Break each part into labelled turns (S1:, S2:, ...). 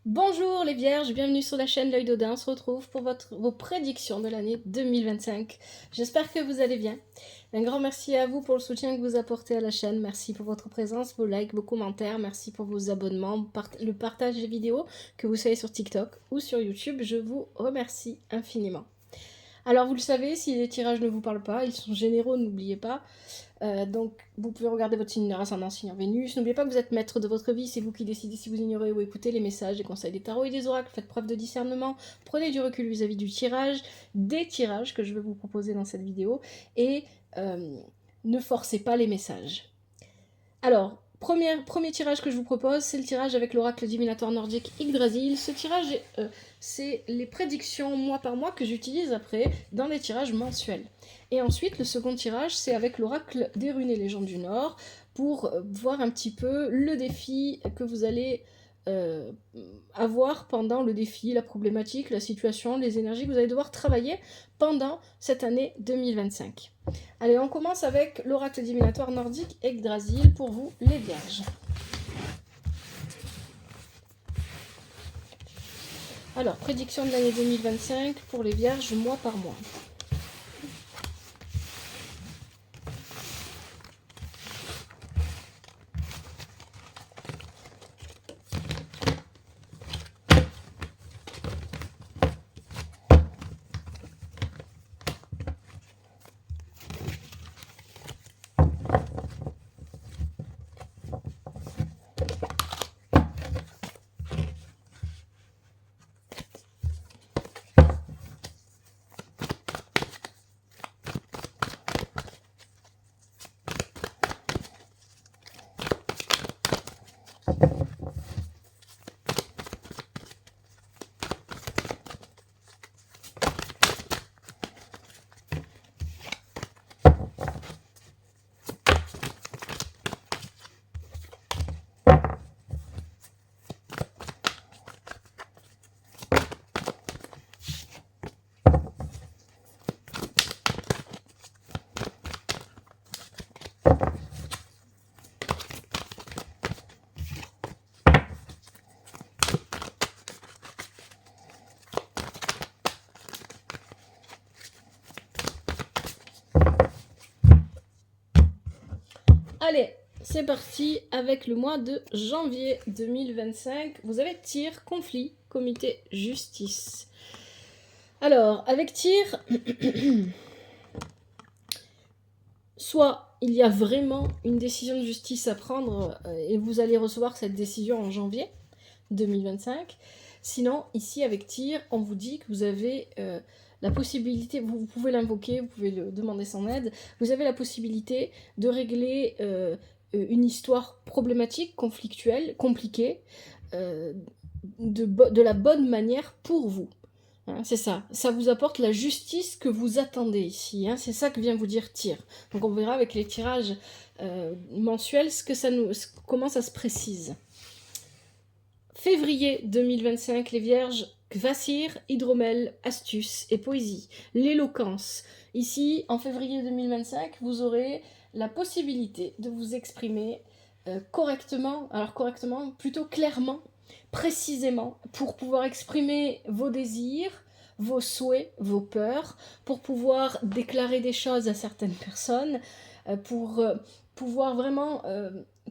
S1: Bonjour les vierges, bienvenue sur la chaîne L'Œil d'Odin. On se retrouve pour vos prédictions de l'année 2025. J'espère que vous allez bien. Un grand merci à vous pour le soutien que vous apportez à la chaîne. Merci pour votre présence, vos likes, vos commentaires. Merci pour vos abonnements, le partage des vidéos, que vous soyez sur TikTok ou sur YouTube. Je vous remercie infiniment. Alors vous le savez, si les tirages ne vous parlent pas, ils sont généraux, n'oubliez pas. Donc vous pouvez regarder votre signe lunaire, ascendant, signe en Vénus. N'oubliez pas que vous êtes maître de votre vie, c'est vous qui décidez si vous ignorez ou écoutez les messages, les conseils des tarots et des oracles. Faites preuve de discernement, prenez du recul vis-à-vis du tirage, des tirages que je vais vous proposer dans cette vidéo, et ne forcez pas les messages. Alors, premier tirage que je vous propose, c'est le tirage avec l'oracle divinatoire nordique Yggdrasil. Ce tirage, c'est les prédictions mois par mois que j'utilise après dans des tirages mensuels. Et ensuite, le second tirage, c'est avec l'oracle des runes et légendes du Nord pour voir un petit peu le défi que vous allez avoir pendant le défi, la problématique, la situation, les énergies que vous allez devoir travailler pendant cette année 2025. Allez, on commence avec l'oracle divinatoire nordique Yggdrasil pour vous, les vierges. Alors, prédiction de l'année 2025 pour les vierges, mois par mois. Allez, c'est parti avec le mois de janvier 2025. Vous avez tir, conflit, comité, justice. Alors, avec tir, soit il y a vraiment une décision de justice à prendre et vous allez recevoir cette décision en janvier 2025. Sinon, ici avec tir, on vous dit que vous avez la possibilité, vous pouvez l'invoquer, vous pouvez le demander son aide, vous avez la possibilité de régler une histoire problématique, conflictuelle, compliquée, de la bonne manière pour vous. Hein, c'est ça, ça vous apporte la justice que vous attendez ici, hein, c'est ça que vient vous dire tir. Donc on verra avec les tirages mensuels comment ça se précise. Février 2025, les vierges, Kvasir, hydromel, astuce et poésie, l'éloquence. Ici, en février 2025, vous aurez la possibilité de vous exprimer correctement, alors correctement, plutôt clairement, précisément, pour pouvoir exprimer vos désirs, vos souhaits, vos peurs, pour pouvoir déclarer des choses à certaines personnes, pour pouvoir vraiment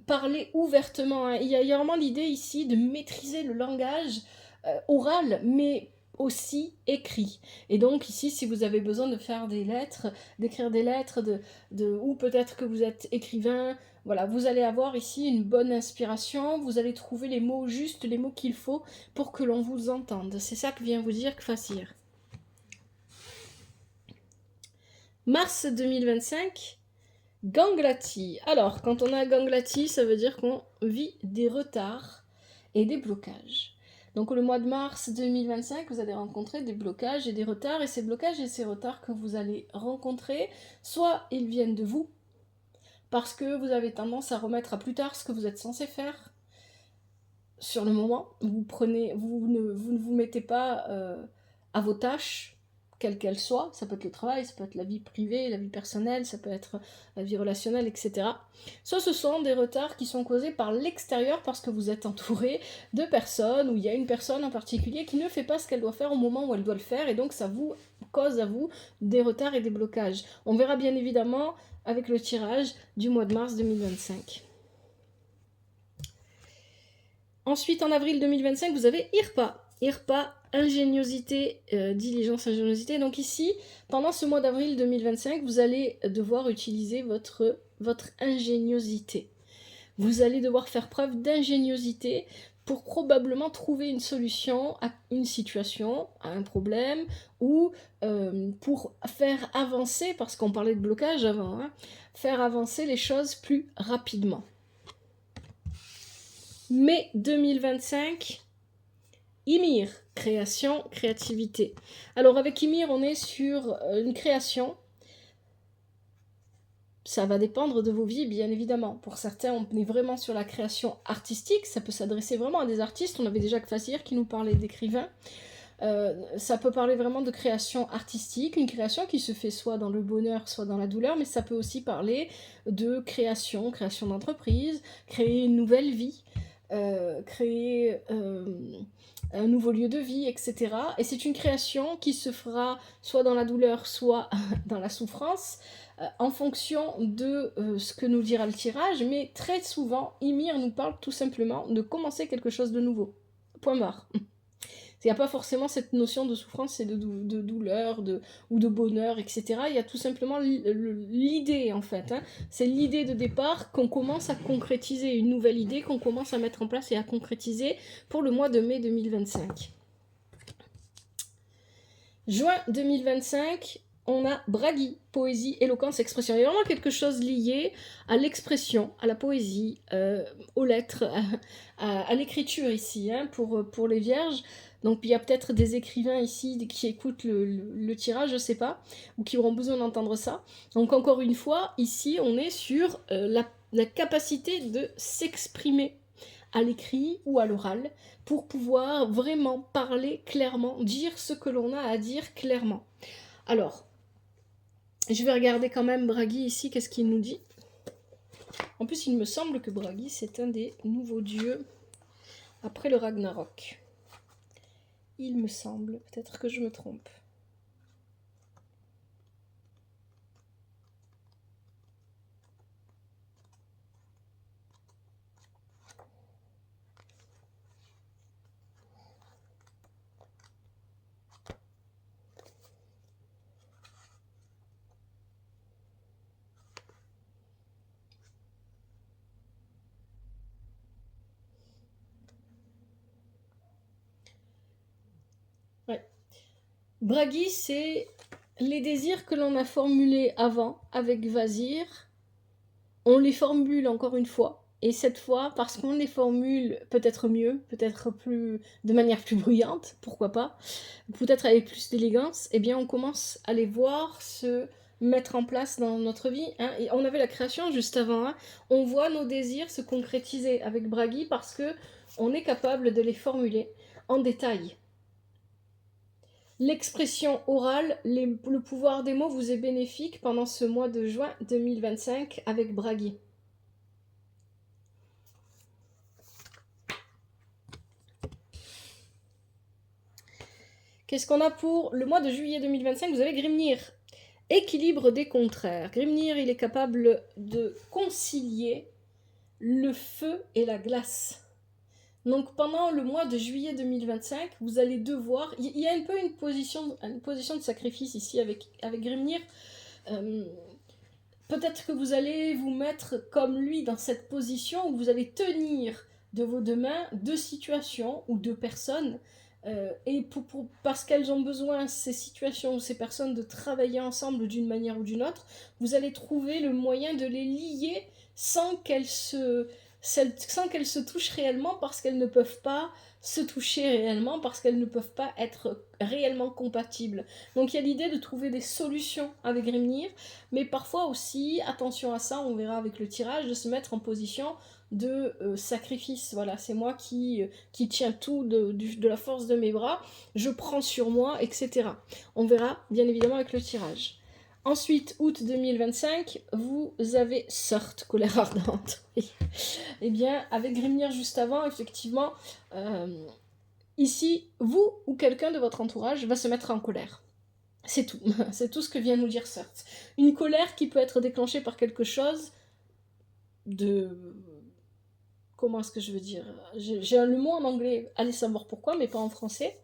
S1: parler ouvertement. Hein. Il y a vraiment l'idée ici de maîtriser le langage oral, mais aussi écrit. Et donc ici, si vous avez besoin de faire des lettres, d'écrire des lettres, ou peut-être que vous êtes écrivain, voilà, vous allez avoir ici une bonne inspiration, vous allez trouver les mots justes, les mots qu'il faut pour que l'on vous entende. C'est ça que vient vous dire Kvasir. Mars 2025, Ganglati. Alors, quand on a Ganglati, ça veut dire qu'on vit des retards et des blocages. Donc le mois de mars 2025, vous allez rencontrer des blocages et des retards, et ces blocages et ces retards que vous allez rencontrer, soit ils viennent de vous, parce que vous avez tendance à remettre à plus tard ce que vous êtes censé faire sur le moment, vous ne vous mettez pas à vos tâches quelle qu'elle soit, ça peut être le travail, ça peut être la vie privée, la vie personnelle, ça peut être la vie relationnelle, etc. Soit ce sont des retards qui sont causés par l'extérieur parce que vous êtes entouré de personnes, où il y a une personne en particulier qui ne fait pas ce qu'elle doit faire au moment où elle doit le faire, et donc ça vous cause à vous des retards et des blocages. On verra bien évidemment avec le tirage du mois de mars 2025. Ensuite, en avril 2025, vous avez IRPA. IRPA, ingéniosité, diligence, ingéniosité. Donc ici, pendant ce mois d'avril 2025, vous allez devoir utiliser votre ingéniosité. Vous allez devoir faire preuve d'ingéniosité pour probablement trouver une solution à une situation, à un problème, ou pour faire avancer, parce qu'on parlait de blocage avant, hein, faire avancer les choses plus rapidement. Mai 2025, Ymir, création, créativité. Alors avec Ymir, on est sur une création. Ça va dépendre de vos vies, bien évidemment. Pour certains, on est vraiment sur la création artistique. Ça peut s'adresser vraiment à des artistes. On avait déjà Kfasir qui nous parlait d'écrivains. Ça peut parler vraiment de création artistique, une création qui se fait soit dans le bonheur, soit dans la douleur, mais ça peut aussi parler de création d'entreprise, créer une nouvelle vie, créer un nouveau lieu de vie, etc. Et c'est une création qui se fera soit dans la douleur, soit dans la souffrance, en fonction de ce que nous dira le tirage, mais très souvent, Ymir nous parle tout simplement de commencer quelque chose de nouveau. Point barre. Il n'y a pas forcément cette notion de souffrance et de douleur ou de bonheur, etc. Il y a tout simplement l'idée, en fait. Hein. C'est l'idée de départ qu'on commence à concrétiser, une nouvelle idée qu'on commence à mettre en place et à concrétiser pour le mois de mai 2025. Juin 2025, on a Braghi, poésie, éloquence, expression. Il y a vraiment quelque chose lié à l'expression, à la poésie, aux lettres, à l'écriture ici, hein, pour les vierges. Donc il y a peut-être des écrivains ici qui écoutent le tirage, je sais pas, ou qui auront besoin d'entendre ça. Donc encore une fois, ici on est sur la capacité de s'exprimer à l'écrit ou à l'oral pour pouvoir vraiment parler clairement, dire ce que l'on a à dire clairement. Alors, je vais regarder quand même Braghi ici, qu'est-ce qu'il nous dit. En plus, il me semble que Braghi, c'est un des nouveaux dieux après le Ragnarok. Il me semble, peut-être que je me trompe. Ouais. Braghi, c'est les désirs que l'on a formulés avant avec Vasir. On les formule encore une fois. Et cette fois, parce qu'on les formule peut-être mieux, peut-être plus de manière plus bruyante, pourquoi pas, peut-être avec plus d'élégance, eh bien on commence à les voir se mettre en place dans notre vie. Hein. Et on avait la création juste avant. Hein. On voit nos désirs se concrétiser avec Braghi parce que on est capable de les formuler en détail. L'expression orale, le pouvoir des mots vous est bénéfique pendant ce mois de juin 2025 avec Braghi. Qu'est-ce qu'on a pour le mois de juillet 2025? Vous avez Grimnir. Équilibre des contraires. Grimnir, il est capable de concilier le feu et la glace. Donc pendant le mois de juillet 2025, vous allez devoir... Il y a un peu une position de sacrifice ici avec Grimnir. Peut-être que vous allez vous mettre comme lui dans cette position où vous allez tenir de vos deux mains deux situations ou deux personnes et parce qu'elles ont besoin, ces situations ou ces personnes, de travailler ensemble d'une manière ou d'une autre, vous allez trouver le moyen de les lier sans qu'elles se touchent réellement, parce qu'elles ne peuvent pas se toucher réellement, parce qu'elles ne peuvent pas être réellement compatibles. Donc il y a l'idée de trouver des solutions avec Grimnir, mais parfois aussi, attention à ça, on verra avec le tirage, de se mettre en position de sacrifice. Voilà, c'est moi qui tiens tout de la force de mes bras, je prends sur moi, etc. On verra bien évidemment avec le tirage. Ensuite, août 2025, vous avez sorte, colère ardente. Oui. Eh bien, avec Grimnir juste avant, effectivement, ici, vous ou quelqu'un de votre entourage va se mettre en colère. C'est tout. C'est tout ce que vient nous dire sorte. Une colère qui peut être déclenchée par quelque chose de... Comment est-ce que je veux dire? J'ai le mot en anglais, allez savoir pourquoi, mais pas en français.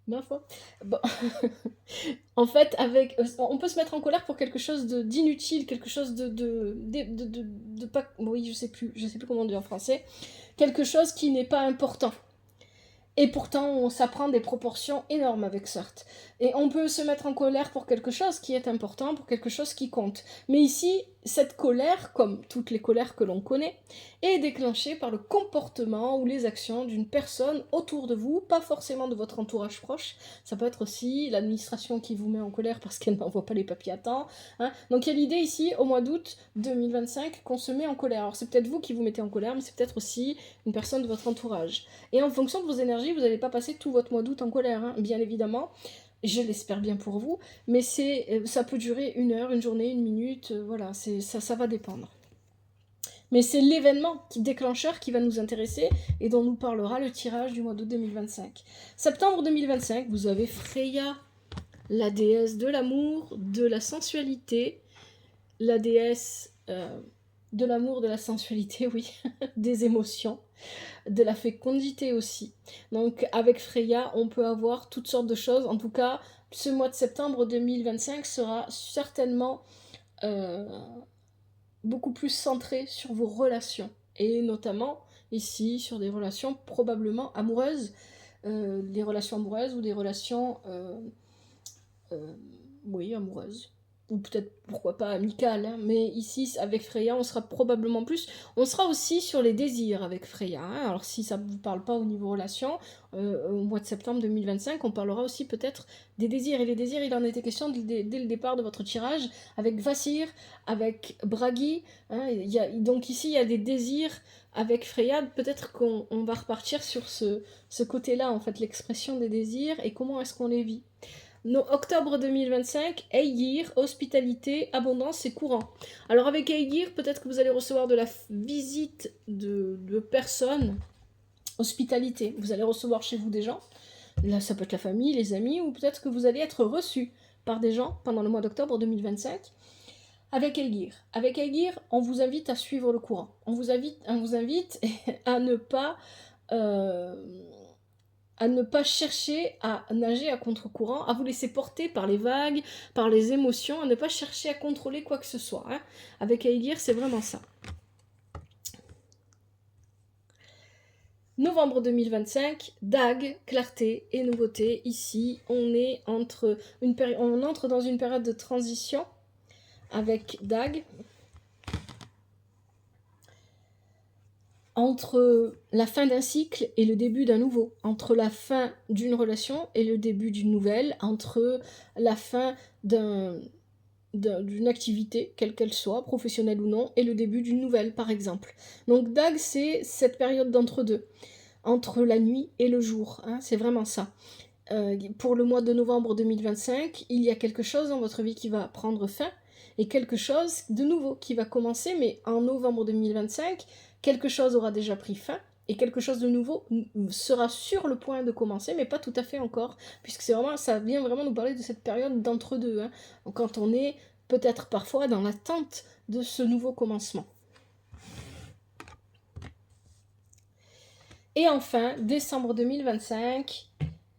S1: Ma foi. Bon. En fait, on peut se mettre en colère pour quelque chose d'inutile, quelque chose de pas... Oui, je sais plus comment dire en français. Quelque chose qui n'est pas important. Et pourtant, ça prend des proportions énormes avec Sartre. Et on peut se mettre en colère pour quelque chose qui est important, pour quelque chose qui compte. Mais ici, cette colère, comme toutes les colères que l'on connaît, est déclenchée par le comportement ou les actions d'une personne autour de vous, pas forcément de votre entourage proche. Ça peut être aussi l'administration qui vous met en colère parce qu'elle n'envoie pas les papiers à temps. Hein. Donc il y a l'idée ici, au mois d'août 2025, qu'on se met en colère. Alors c'est peut-être vous qui vous mettez en colère, mais c'est peut-être aussi une personne de votre entourage. Et en fonction de vos énergies, vous n'allez pas passer tout votre mois d'août en colère, hein, bien évidemment. Je l'espère bien pour vous, mais ça peut durer 1 heure, une journée, 1 minute, voilà, ça va dépendre. Mais c'est l'événement déclencheur qui va nous intéresser et dont nous parlera le tirage du mois d'août 2025. Septembre 2025, vous avez Freya, la déesse de l'amour, de la sensualité, la déesse de l'amour, de la sensualité, oui, des émotions, de la fécondité aussi. Donc avec Freya, on peut avoir toutes sortes de choses. En tout cas, ce mois de septembre 2025 sera certainement beaucoup plus centré sur vos relations. Et notamment ici sur des relations probablement amoureuses. Des relations amoureuses ou des relations oui, amoureuses. Ou peut-être, pourquoi pas, amicales. Hein. Mais ici, avec Freya, on sera probablement plus... On sera aussi sur les désirs avec Freya. Hein. Alors, si ça ne vous parle pas au niveau relation, au mois de septembre 2025, on parlera aussi peut-être des désirs. Et les désirs, il en était question dès le départ de votre tirage, avec Vassir, avec Bragi. Hein. Donc ici, il y a des désirs avec Freya. Peut-être qu'on va repartir sur ce côté-là, en fait, l'expression des désirs et comment est-ce qu'on les vit. Octobre 2025, Aegir, hospitalité, abondance et courant. Alors avec Aegir, peut-être que vous allez recevoir de la visite de personnes, hospitalité. Vous allez recevoir chez vous des gens, là ça peut être la famille, les amis, ou peut-être que vous allez être reçu par des gens pendant le mois d'octobre 2025. Avec Aegir. Avec Aegir, on vous invite à suivre le courant. On vous invite à ne pas... à ne pas chercher à nager à contre-courant, à vous laisser porter par les vagues, par les émotions, à ne pas chercher à contrôler quoi que ce soit. Hein. Avec Aegir, c'est vraiment ça. Novembre 2025, dague, clarté et nouveauté. Ici, on entre dans une période de transition avec dague. Entre la fin d'un cycle et le début d'un nouveau, entre la fin d'une relation et le début d'une nouvelle, entre la fin d'une activité, quelle qu'elle soit, professionnelle ou non, et le début d'une nouvelle, par exemple. Donc dague, c'est cette période d'entre-deux, entre la nuit et le jour, hein, c'est vraiment ça. Pour le mois de novembre 2025, il y a quelque chose dans votre vie qui va prendre fin, et quelque chose de nouveau qui va commencer, mais en novembre 2025, quelque chose aura déjà pris fin, et quelque chose de nouveau sera sur le point de commencer, mais pas tout à fait encore, puisque ça vient vraiment nous parler de cette période d'entre-deux, hein, quand on est peut-être parfois dans l'attente de ce nouveau commencement. Et enfin, décembre 2025,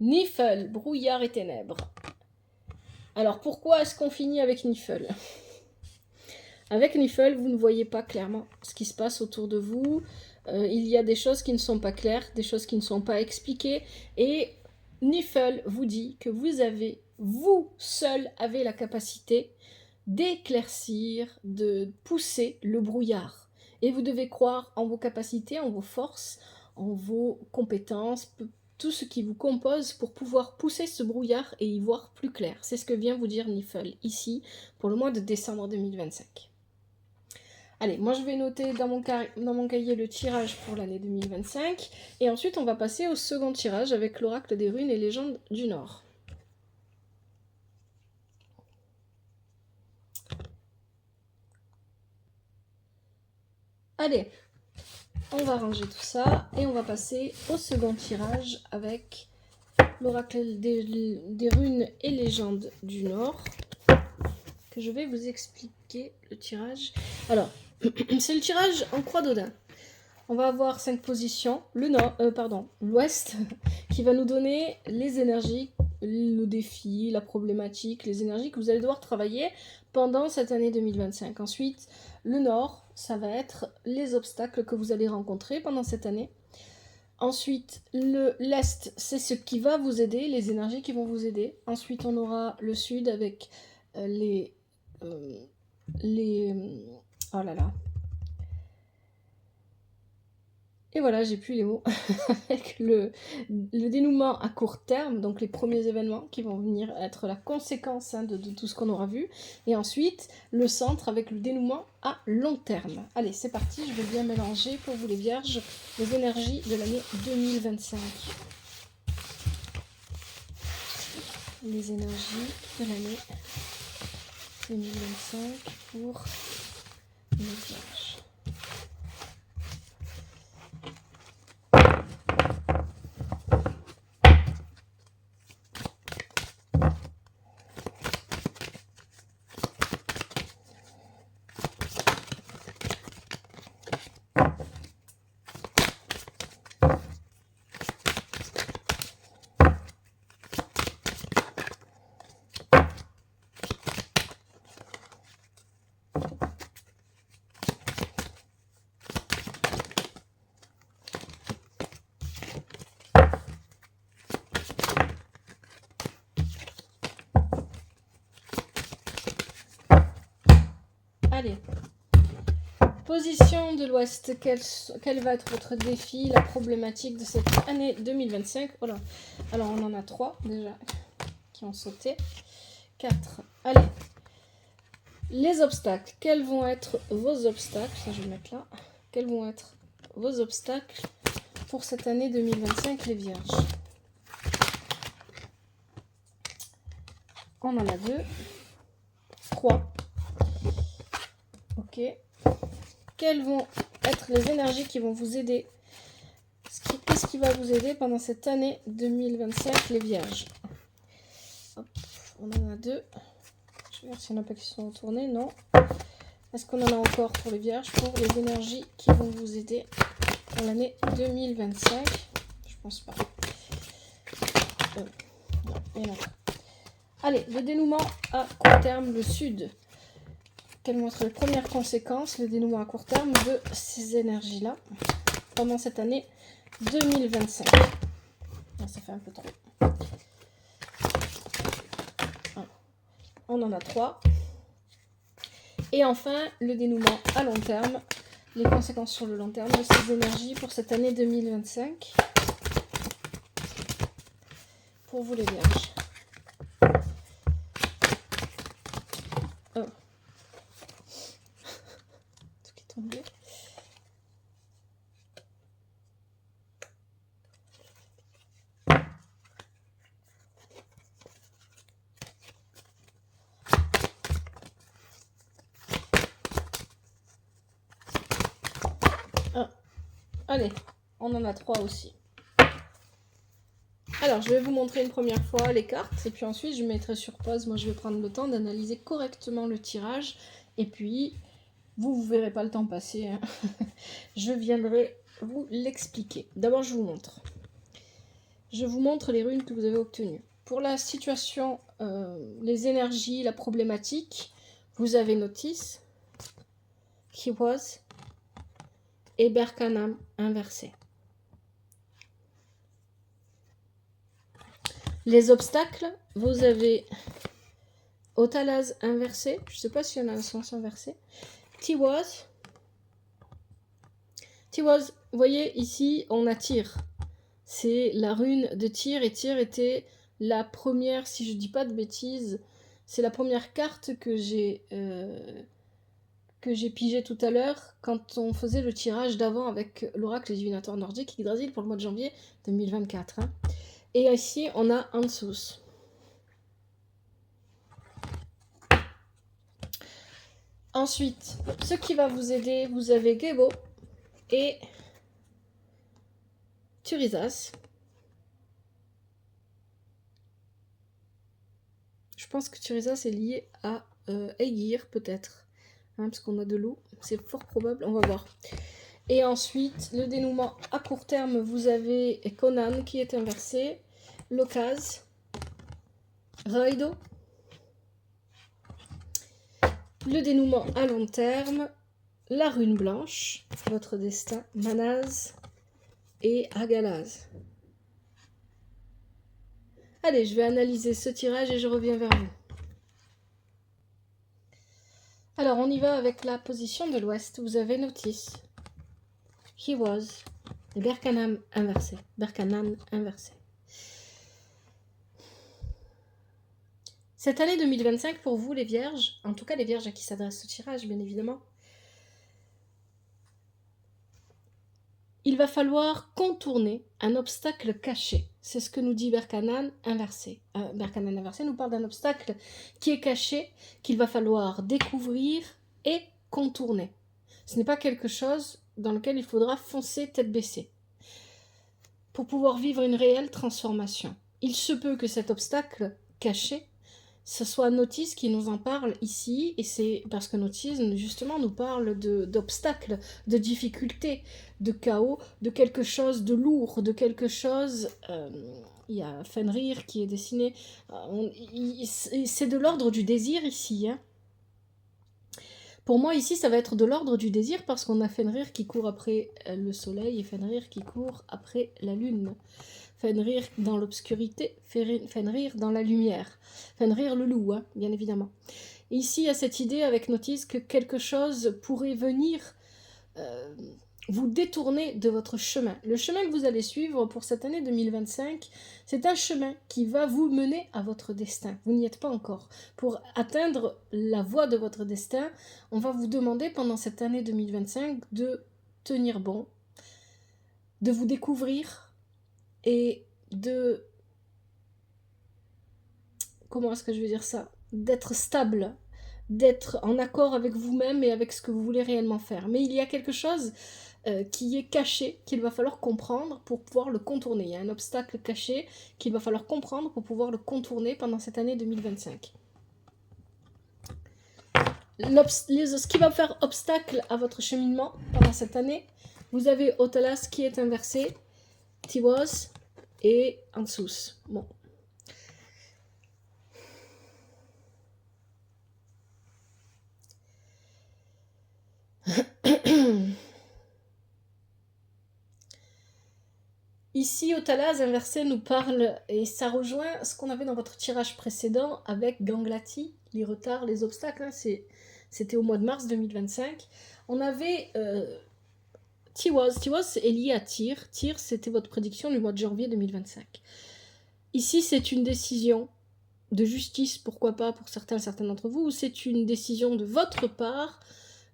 S1: Nifl, brouillard et ténèbres. Alors pourquoi est-ce qu'on finit avec Nifl ? Avec Nifl, vous ne voyez pas clairement ce qui se passe autour de vous. Il y a des choses qui ne sont pas claires, des choses qui ne sont pas expliquées. Et Nifl vous dit que vous seul avez la capacité d'éclaircir, de pousser le brouillard. Et vous devez croire en vos capacités, en vos forces, en vos compétences, tout ce qui vous compose pour pouvoir pousser ce brouillard et y voir plus clair. C'est ce que vient vous dire Niffle ici pour le mois de décembre 2025. Allez, moi je vais noter dans mon cahier le tirage pour l'année 2025 et ensuite on va passer au second tirage avec l'oracle des runes et légendes du Nord. Allez, on va ranger tout ça et on va passer au second tirage avec l'oracle des runes et légendes du Nord, que je vais vous expliquer le tirage. Alors, c'est le tirage en croix d'Odin. On va avoir 5 positions, l'ouest, qui va nous donner les énergies, le défi, la problématique, les énergies que vous allez devoir travailler pendant cette année 2025. Ensuite, le nord, ça va être les obstacles que vous allez rencontrer pendant cette année. Ensuite, l'est, c'est ce qui va vous aider, les énergies qui vont vous aider. Ensuite, on aura le sud avec oh là là. Et voilà, j'ai plus les mots. Avec le dénouement à court terme, donc les premiers événements qui vont venir être la conséquence de tout ce qu'on aura vu. Et ensuite, le centre avec le dénouement à long terme. Allez, c'est parti, je vais bien mélanger pour vous les vierges, les énergies de l'année 2025. Les énergies de l'année 2025 pour les vierges. Allez, position de l'Ouest, quel va être votre défi, la problématique de cette année 2025? Voilà. Alors on en a 3 déjà qui ont sauté. 4. Allez, les obstacles, quels vont être vos obstacles? Ça je vais le mettre là. Quels vont être vos obstacles pour cette année 2025 les vierges? On en a 2. 3. Ok. Quelles vont être les énergies qui vont vous aider? Qu'est-ce qui va vous aider pendant cette année 2025, les vierges? Hop, on en a 2. Je vais voir s'il y en a pas qui sont retournés. Non. Est-ce qu'on en a encore pour les vierges, pour les énergies qui vont vous aider pour l'année 2025? Je pense pas. Non, il y en a pas. Allez, le dénouement à court terme, le sud. Quelles vont être les premières conséquences, le dénouement à court terme de ces énergies-là pendant cette année 2025? Ah, ça fait un peu trop. Ah. On en a 3. Et enfin, le dénouement à long terme, les conséquences sur le long terme de ces énergies pour cette année 2025. Pour vous les vierges. Oh. Tout qui est tombé. Allez, on en a 3 aussi. Alors, je vais vous montrer une première fois les cartes, et puis ensuite je mettrai sur pause. Moi, je vais prendre le temps d'analyser correctement le tirage, et puis vous verrez pas le temps passer. Hein. Je viendrai vous l'expliquer. D'abord, je vous montre. Je vous montre les runes que vous avez obtenues. Pour la situation, les énergies, la problématique, vous avez Notice, He Was, et Berkanam inversé. Les obstacles, vous avez Otalaz inversé, je ne sais pas s'il y en a un sens inversé. Tiwaz, vous voyez ici on attire. c'est la rune de Tyr, et Tyr était la première, si je dis pas de bêtises, c'est la première carte que j'ai pigée tout à l'heure quand on faisait le tirage d'avant avec l'oracle divinateur nordique Yggdrasil pour le mois de janvier 2024. Hein. Et ici, on a Ansus. Ensuite, ce qui va vous aider, vous avez Gebo et Turisas. Je pense que Turisas est lié à Aegir, peut-être. Hein, parce qu'on a de l'eau. C'est fort probable, on va voir. Et ensuite, le dénouement à court terme, vous avez Conan qui est inversé, Locaz, Raido. Le dénouement à long terme, la rune blanche, votre destin, Manaz et Agalaz. Allez, je vais analyser ce tirage et je reviens vers vous. Alors, on y va avec la position de l'ouest. Vous avez Notice, He Was, et Berkanan inversé. Cette année 2025 pour vous les vierges, en tout cas les vierges à qui s'adresse ce tirage bien évidemment, il va falloir contourner un obstacle caché. C'est ce que nous dit Berkanan inversé. Berkanan inversé nous parle d'un obstacle qui est caché, qu'il va falloir découvrir et contourner. Ce n'est pas quelque chose dans lequel il faudra foncer tête baissée pour pouvoir vivre une réelle transformation. Il se peut que cet obstacle caché, ce soit Notice qui nous en parle ici, et c'est parce que Notice justement nous parle d'obstacles, de difficultés, de chaos, de quelque chose de lourd, de quelque chose... il y a Fenrir qui est dessiné, c'est de l'ordre du désir ici. Hein. Pour moi ici ça va être de l'ordre du désir parce qu'on a Fenrir qui court après le soleil et Fenrir qui court après la lune. Fenrir dans l'obscurité, Fenrir dans la lumière. Fenrir le loup, hein, bien évidemment. Et ici, il y a cette idée avec Notice que quelque chose pourrait venir vous détourner de votre chemin. Le chemin que vous allez suivre pour cette année 2025, c'est un chemin qui va vous mener à votre destin. Vous n'y êtes pas encore. Pour atteindre la voie de votre destin, on va vous demander pendant cette année 2025 de tenir bon, de vous découvrir, et de... Comment est-ce que je veux dire ça? D'être stable, d'être en accord avec vous-même et avec ce que vous voulez réellement faire. Mais il y a quelque chose qui est caché, qu'il va falloir comprendre pour pouvoir le contourner. Il y a un obstacle caché qu'il va falloir comprendre pour pouvoir le contourner pendant cette année 2025. Ce qui va faire obstacle à votre cheminement pendant cette année, vous avez Otalas qui est inversé, Tiwos et Ansus. Bon. Ici, Otalaz inversé nous parle, et ça rejoint ce qu'on avait dans votre tirage précédent avec Ganglati, les retards, les obstacles. Hein, c'était au mois de mars 2025. On avait Tiwaz est lié à Tyr. Tyr, c'était votre prédiction du mois de janvier 2025. Ici, c'est une décision de justice, pourquoi pas pour certains d'entre vous, ou c'est une décision de votre part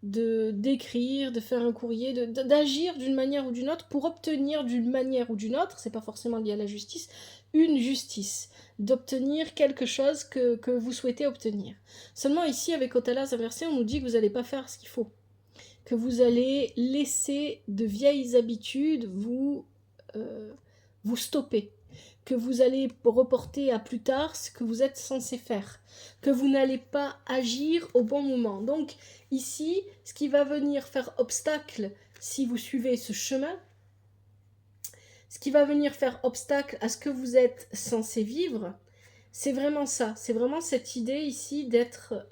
S1: d'écrire, de faire un courrier, d'agir d'une manière ou d'une autre pour obtenir d'une manière ou d'une autre, c'est pas forcément lié à la justice, une justice, d'obtenir quelque chose que vous souhaitez obtenir. Seulement ici, avec Otalas inversé, on nous dit que vous n'allez pas faire ce qu'il faut, que vous allez laisser de vieilles habitudes vous stopper, que vous allez reporter à plus tard ce que vous êtes censé faire, que vous n'allez pas agir au bon moment. Donc ici, ce qui va venir faire obstacle si vous suivez ce chemin, ce qui va venir faire obstacle à ce que vous êtes censé vivre, c'est vraiment ça, c'est vraiment cette idée ici d'être...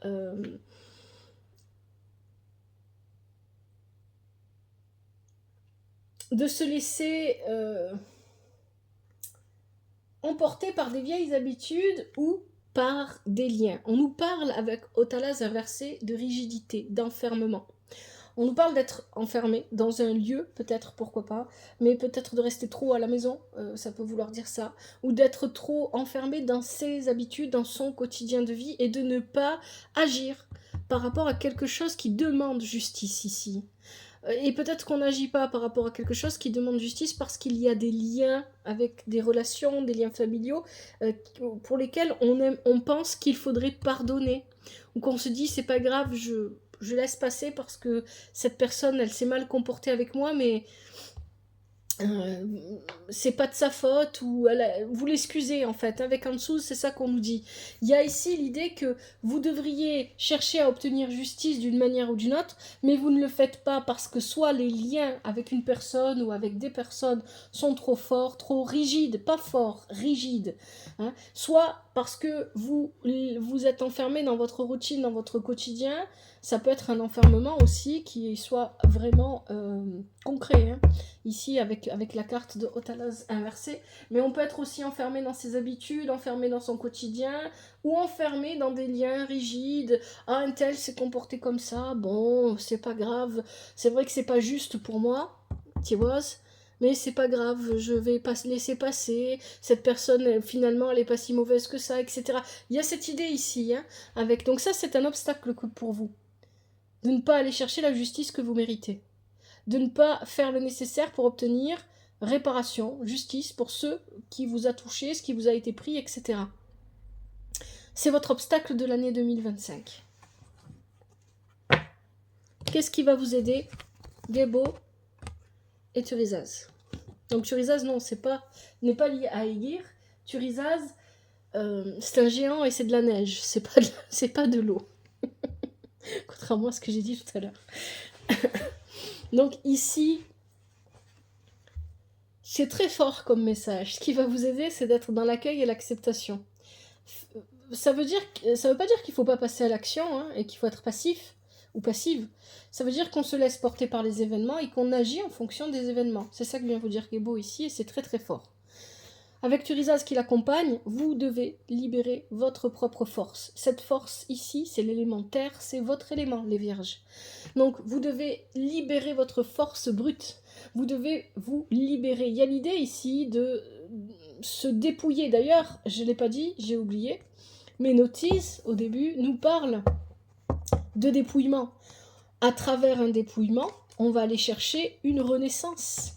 S1: de se laisser... emporté par des vieilles habitudes ou par des liens. On nous parle avec Otalas inversé de rigidité, d'enfermement. On nous parle d'être enfermé dans un lieu, peut-être, pourquoi pas, mais peut-être de rester trop à la maison, ça peut vouloir dire ça, ou d'être trop enfermé dans ses habitudes, dans son quotidien de vie, et de ne pas agir par rapport à quelque chose qui demande justice ici. Et peut-être qu'on n'agit pas par rapport à quelque chose qui demande justice parce qu'il y a des liens avec des relations, des liens familiaux, pour lesquels on pense qu'il faudrait pardonner. Ou qu'on se dit, c'est pas grave, je laisse passer parce que cette personne, elle s'est mal comportée avec moi, mais c'est pas de sa faute, ou vous l'excusez en fait, avec en dessous c'est ça qu'on nous dit. Il y a ici l'idée que vous devriez chercher à obtenir justice d'une manière ou d'une autre, mais vous ne le faites pas parce que soit les liens avec une personne ou avec des personnes sont trop forts, trop rigides, pas forts, rigides, hein, soit parce que vous êtes enfermé dans votre routine, dans votre quotidien. Ça peut être un enfermement aussi qui soit vraiment concret, hein. Ici avec la carte de Otalas inversée, mais on peut être aussi enfermé dans ses habitudes, enfermé dans son quotidien, ou enfermé dans des liens rigides. Ah, un tel s'est comporté comme ça, bon, c'est pas grave, c'est vrai que c'est pas juste pour moi, tu vois, mais c'est pas grave, je vais pas laisser passer, cette personne finalement elle est pas si mauvaise que ça, etc. Il y a cette idée ici, hein, avec, donc ça c'est un obstacle pour vous, de ne pas aller chercher la justice que vous méritez, de ne pas faire le nécessaire pour obtenir réparation, justice pour ce qui vous a touché, ce qui vous a été pris, etc. C'est votre obstacle de l'année 2025. Qu'est-ce qui va vous aider? Gebo et Turizaz. Donc Turizaz, non, n'est pas lié à Aegir. Turizaz, c'est un géant et c'est de la neige, c'est pas de l'eau. Contrairement à ce que j'ai dit tout à l'heure. Donc ici, c'est très fort comme message. Ce qui va vous aider, c'est d'être dans l'accueil et l'acceptation. Ça veut pas dire qu'il ne faut pas passer à l'action, hein, et qu'il faut être passif ou passive. Ça veut dire qu'on se laisse porter par les événements et qu'on agit en fonction des événements. C'est ça que vient vous dire Gebo ici, et c'est très très fort. Avec Turizaz qui l'accompagne, vous devez libérer votre propre force. Cette force ici, c'est l'élément terre, c'est votre élément, les vierges. Donc vous devez libérer votre force brute. Vous devez vous libérer. Il y a l'idée ici de se dépouiller. D'ailleurs, je ne l'ai pas dit, j'ai oublié, mais Notice, au début, nous parle de dépouillement. À travers un dépouillement, on va aller chercher une renaissance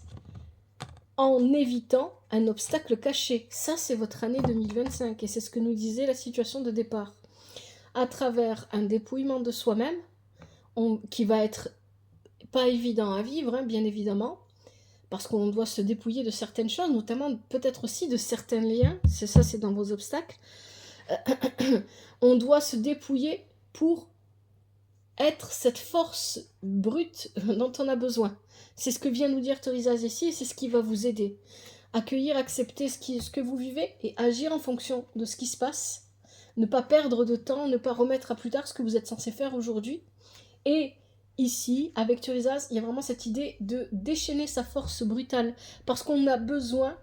S1: en évitant un obstacle caché. Ça, c'est votre année 2025 et c'est ce que nous disait la situation de départ. À travers un dépouillement de soi-même, qui va être pas évident à vivre, hein, bien évidemment, parce qu'on doit se dépouiller de certaines choses, notamment peut-être aussi de certains liens, c'est dans vos obstacles. On doit se dépouiller pour être cette force brute dont on a besoin. C'est ce que vient nous dire Turizaz ici, et c'est ce qui va vous aider. Accueillir, accepter ce que vous vivez et agir en fonction de ce qui se passe. Ne pas perdre de temps, ne pas remettre à plus tard ce que vous êtes censé faire aujourd'hui. Et ici, avec Turizaz, il y a vraiment cette idée de déchaîner sa force brutale, parce qu'on a besoin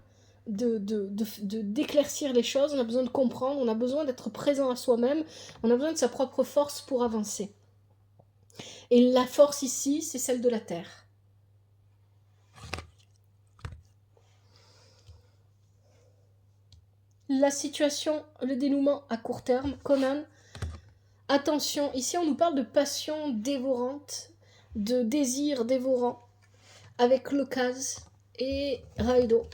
S1: d'éclaircir les choses, on a besoin de comprendre, on a besoin d'être présent à soi-même, on a besoin de sa propre force pour avancer. Et la force ici, c'est celle de la terre. La situation, le dénouement à court terme, Conan, attention, ici on nous parle de passion dévorante, de désir dévorant, avec Locaz et Raido.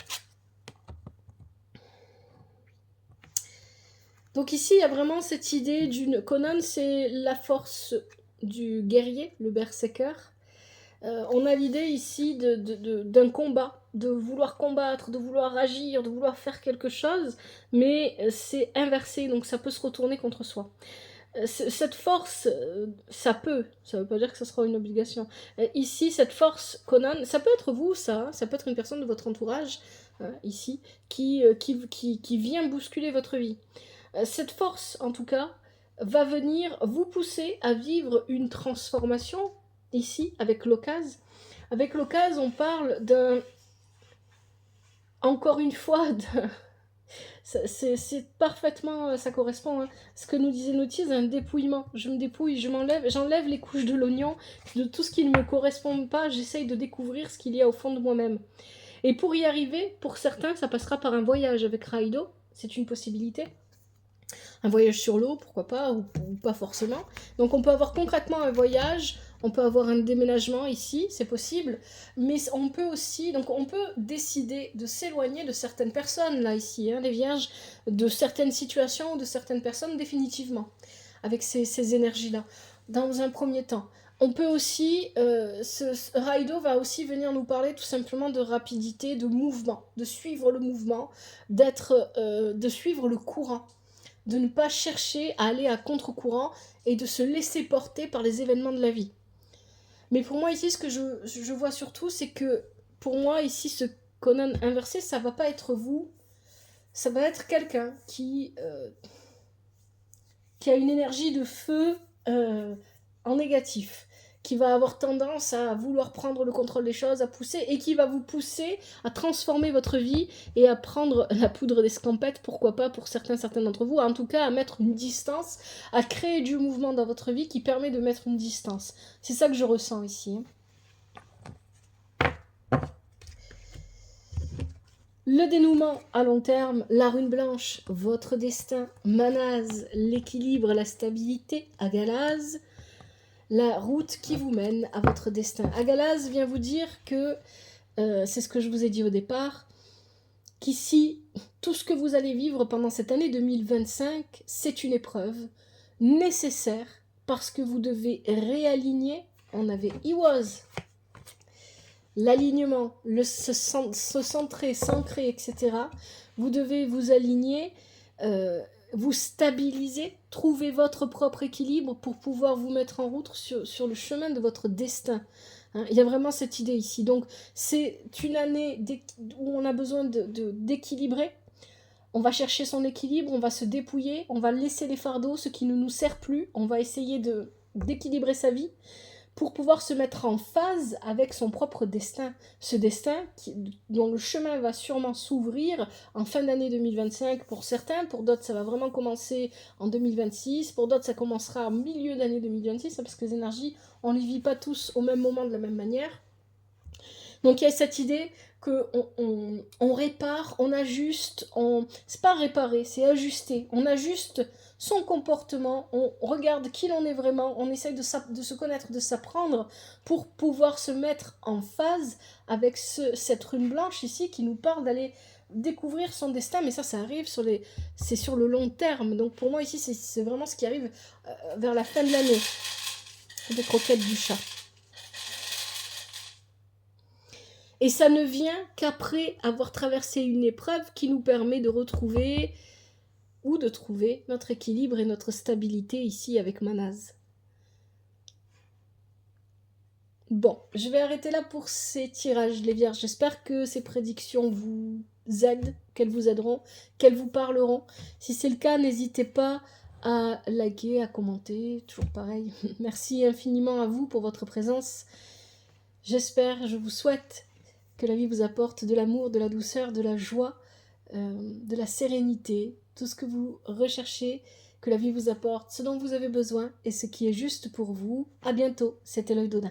S1: Donc ici, il y a vraiment cette idée d'une... Conan, c'est la force du guerrier, le berserker. On a l'idée ici d'un combat, de vouloir combattre, de vouloir agir, de vouloir faire quelque chose, mais c'est inversé, donc ça peut se retourner contre soi. Cette force, ça veut pas dire que ce sera une obligation. Ici, cette force, Conan, ça peut être vous, ça peut être une personne de votre entourage, ici, qui vient bousculer votre vie. Cette force, en tout cas, va venir vous pousser à vivre une transformation, ici, avec l'Ocase. Avec l'Ocase, on parle encore une fois, C'est parfaitement, ça correspond, hein. Ce que nous disait Naughty, c'est un dépouillement. Je me dépouille, j'enlève les couches de l'oignon, de tout ce qui ne me correspond pas, j'essaye de découvrir ce qu'il y a au fond de moi-même. Et pour y arriver, pour certains, ça passera par un voyage avec Raido, c'est une possibilité. Un voyage sur l'eau, pourquoi pas, ou pas forcément. Donc on peut avoir concrètement un voyage, on peut avoir un déménagement ici, c'est possible, mais on peut aussi, donc on peut décider de s'éloigner de certaines personnes, là, ici, hein, les vierges, de certaines situations ou de certaines personnes définitivement, avec ces énergies-là, dans un premier temps. On peut aussi, Raido va aussi venir nous parler tout simplement de rapidité, de mouvement, de suivre le mouvement, de suivre le courant, de ne pas chercher à aller à contre-courant et de se laisser porter par les événements de la vie. Mais pour moi ici, ce que je vois surtout, c'est que pour moi ici, ce Conan inversé, ça va pas être vous, ça va être quelqu'un qui a une énergie de feu en négatif, qui va avoir tendance à vouloir prendre le contrôle des choses, à pousser, et qui va vous pousser à transformer votre vie et à prendre la poudre d'escampette, pourquoi pas pour certains d'entre vous, en tout cas à mettre une distance, à créer du mouvement dans votre vie qui permet de mettre une distance. C'est ça que je ressens ici. Le dénouement à long terme, la rune blanche, votre destin, Manaz, l'équilibre, la stabilité, Agalaz, la route qui vous mène à votre destin. Agalaz vient vous dire que, c'est ce que je vous ai dit au départ, qu'ici, tout ce que vous allez vivre pendant cette année 2025, c'est une épreuve nécessaire parce que vous devez réaligner. On avait Iwaz, l'alignement, se centrer, s'ancrer, etc. Vous devez vous aligner, vous stabiliser, trouver votre propre équilibre pour pouvoir vous mettre en route sur le chemin de votre destin. Hein, il y a vraiment cette idée ici. Donc, c'est une année où on a besoin d'équilibrer. On va chercher son équilibre, on va se dépouiller, on va laisser les fardeaux, ce qui ne nous sert plus. On va essayer d'équilibrer sa vie pour pouvoir se mettre en phase avec son propre destin. Ce destin dont le chemin va sûrement s'ouvrir en fin d'année 2025 pour certains, pour d'autres ça va vraiment commencer en 2026, pour d'autres ça commencera en milieu d'année 2026, parce que les énergies, on ne les vit pas tous au même moment de la même manière. Donc il y a cette idée qu'on répare, on ajuste, c'est pas réparer, c'est ajuster, on ajuste son comportement, on regarde qui l'on est vraiment, on essaye de se connaître, de s'apprendre pour pouvoir se mettre en phase avec cette rune blanche ici qui nous parle d'aller découvrir son destin, mais ça arrive c'est sur le long terme. Donc pour moi ici c'est vraiment ce qui arrive vers la fin de l'année. Des croquettes du chat. Et ça ne vient qu'après avoir traversé une épreuve qui nous permet de retrouver ou de trouver notre équilibre et notre stabilité ici avec Manaz. Bon, je vais arrêter là pour ces tirages, les vierges. J'espère que ces prédictions vous aident, qu'elles vous aideront, qu'elles vous parleront. Si c'est le cas, n'hésitez pas à liker, à commenter, toujours pareil. Merci infiniment à vous pour votre présence. J'espère, je vous souhaite que la vie vous apporte de l'amour, de la douceur, de la joie, de la sérénité, tout ce que vous recherchez, que la vie vous apporte, ce dont vous avez besoin et ce qui est juste pour vous. À bientôt, c'était l'œil d'Odin.